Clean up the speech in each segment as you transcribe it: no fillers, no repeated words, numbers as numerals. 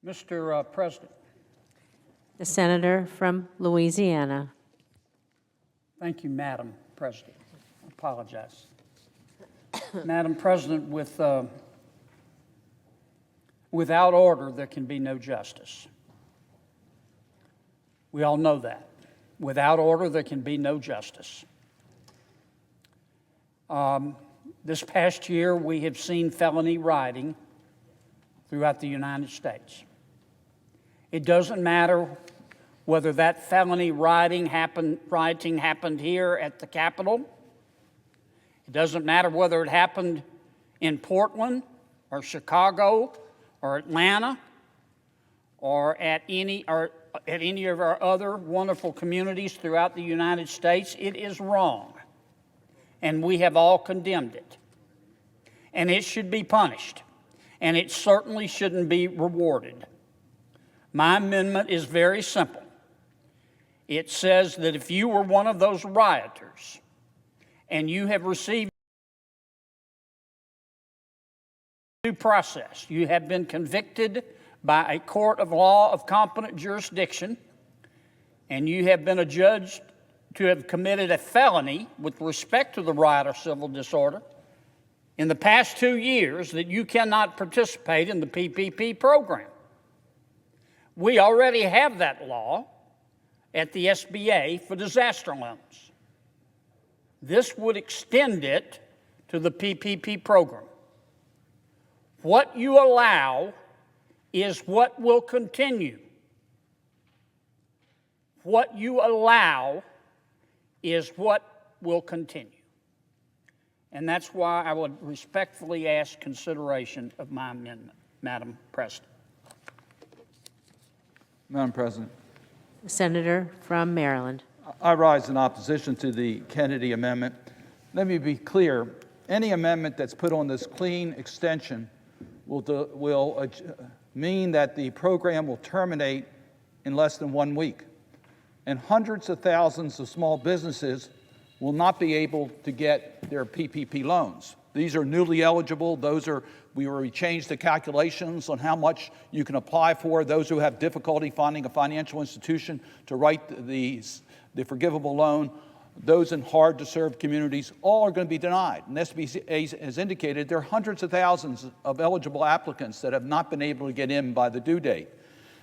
Mr. President. The senator from Louisiana. Thank you, Madam President. I apologize. Madam President, without order, there can be no justice. We all know that. Without order, there can be no justice. This past year, we have seen felony rioting throughout the United States. It doesn't matter whether that felony rioting happened here at the Capitol. It doesn't matter whether it happened in Portland or Chicago or Atlanta or at any of our other wonderful communities throughout the United States. It is wrong, and we have all condemned it. And it should be punished, and it certainly shouldn't be rewarded. My amendment is very simple. It says that if you were one of those rioters and you have received due process, you have been convicted by a court of law of competent jurisdiction, and you have been adjudged to have committed a felony with respect to the riot or civil disorder in the past 2 years, that you cannot participate in the PPP program. We already have that law at the SBA for disaster loans. This would extend it to the PPP program. What you allow is what will continue. What you allow is what will continue. And that's why I would respectfully ask consideration of my amendment, Madam President. Madam President. The senator from Maryland. I rise in opposition to the Kennedy amendment. Let me be clear. Any amendment that's put on this clean extension will mean that the program will terminate in less than 1 week. And hundreds of thousands of small businesses will not be able to get their PPP loans. These are newly eligible. We changed the calculations on how much you can apply for. Those who have difficulty finding a financial institution to write the forgivable loan, those in hard-to-serve communities, all are going to be denied. And SBA has indicated there are hundreds of thousands of eligible applicants that have not been able to get in by the due date.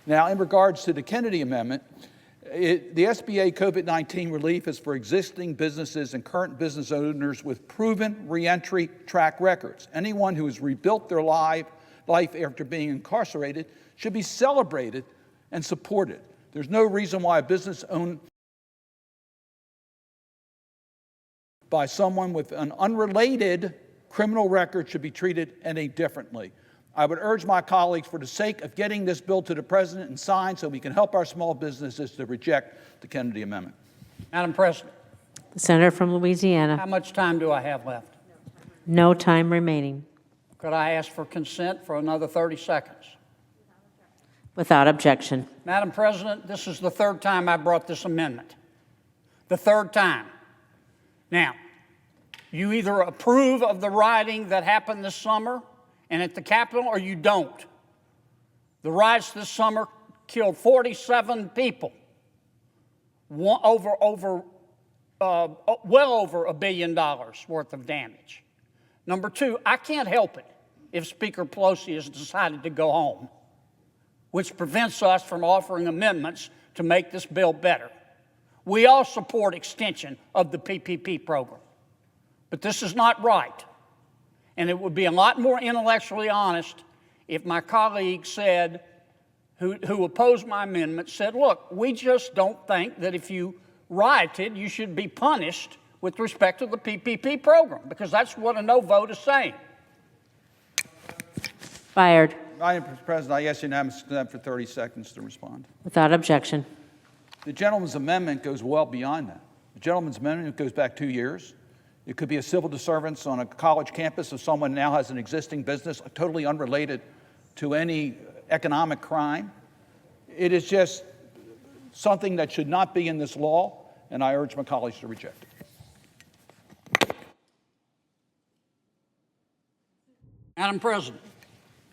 Now, in regards to the Kennedy amendment, the SBA COVID-19 relief is for existing businesses and current business owners with proven reentry track records. Anyone who has rebuilt their life after being incarcerated should be celebrated and supported. There's no reason why a business owned by someone with an unrelated criminal record should be treated any differently. I would urge my colleagues, for the sake of getting this bill to the President and signed so we can help our small businesses, to reject the Kennedy Amendment. Madam President. The senator from Louisiana. How much time do I have left? No time remaining. Could I ask for consent for another 30 seconds? Without objection. Madam President, this is the third time I brought this amendment. The third time. Now, you either approve of the rioting that happened this summer and at the Capitol, or you don't. The riots this summer killed 47 people, well over $1 billion worth of damage. Number two, I can't help it if Speaker Pelosi has decided to go home, which prevents us from offering amendments to make this bill better. We all support extension of the PPP program, but this is not right. And it would be a lot more intellectually honest if my colleague said, who opposed my amendment, said, look, we just don't think that if you rioted, you should be punished with respect to the PPP program, because that's what a no vote is saying. Fired. Madam President, I ask unanimous consent for 30 seconds to respond. Without objection. The gentleman's amendment goes well beyond that. The gentleman's amendment goes back 2 years. It could be a civil disturbance on a college campus if someone now has an existing business totally unrelated to any economic crime. It is just something that should not be in this law, and I urge my colleagues to reject it. Madam President.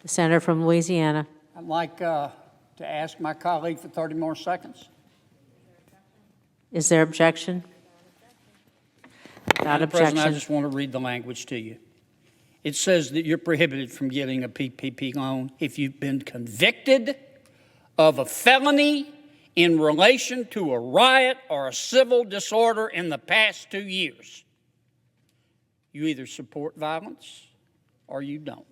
The senator from Louisiana. I'd like to ask my colleague for 30 more seconds. Is there objection? Without Madam President, I objection. just want to read the language to you. It says that you're prohibited from getting a PPP loan if you've been convicted of a felony in relation to a riot or a civil disorder in the past 2 years. You either support violence or you don't.